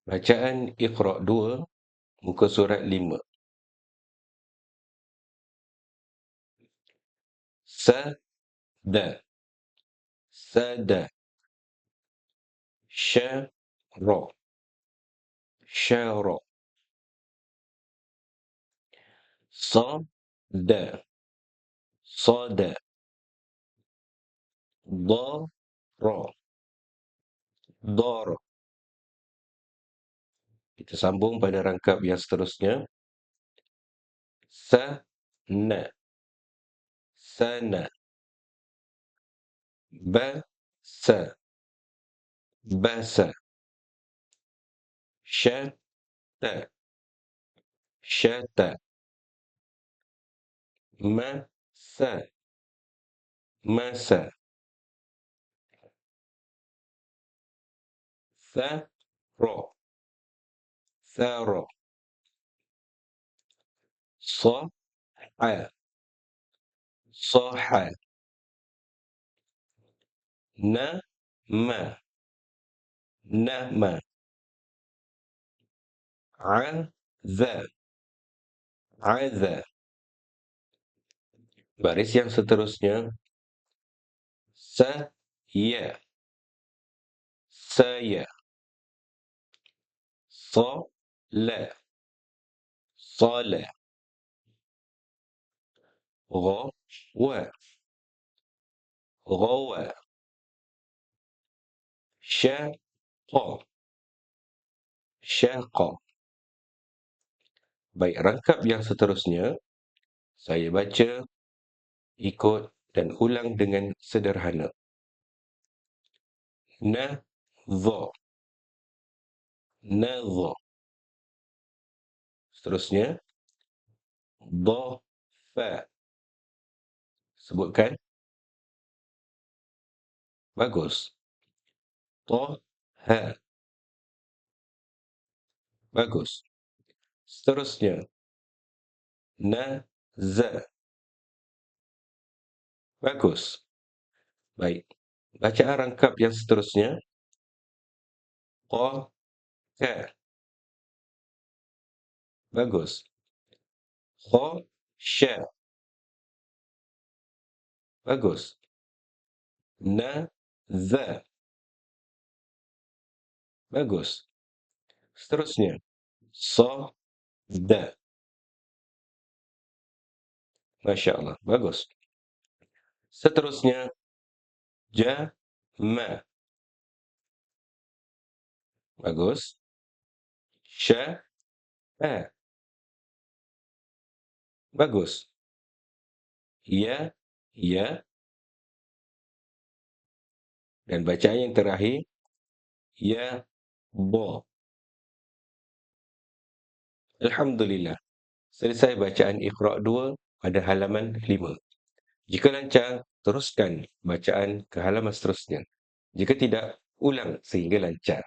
Bacaan Iqra' 2, muka surat 5. Sada, sada. Syara, syara. Sada, sada. Dara, dara. Kita sambung pada rangkap yang seterusnya. Sana, sana. Basa, basa. Syata, syata. Masa, masa. Thara, thara. Saha, saha. Nama, nama. Adza, adza. Baris yang seterusnya. Saya, saya. Sala, sala. Ghawa, ghawa. Syaqa, syaqa. Baik, rangkap yang seterusnya saya baca, ikut dan ulang dengan sederhana. Nadha, nadha. Seterusnya, dhafa. Sebutkan. Bagus. Taha. Bagus. Seterusnya, naza. Bagus. Baik. Bacaan rangkap yang seterusnya. Qaka. Bagus. Khasya. Bagus. Nadza. Bagus. Seterusnya, sada. Masya Allah. Bagus. Seterusnya, jama. Bagus. Sya'a. Bagus. Ya, ya. Dan bacaan yang terakhir, ya, bo. Alhamdulillah. Selesai bacaan Iqra' 2 pada halaman 5. Jika lancar, teruskan bacaan ke halaman seterusnya. Jika tidak, ulang sehingga lancar.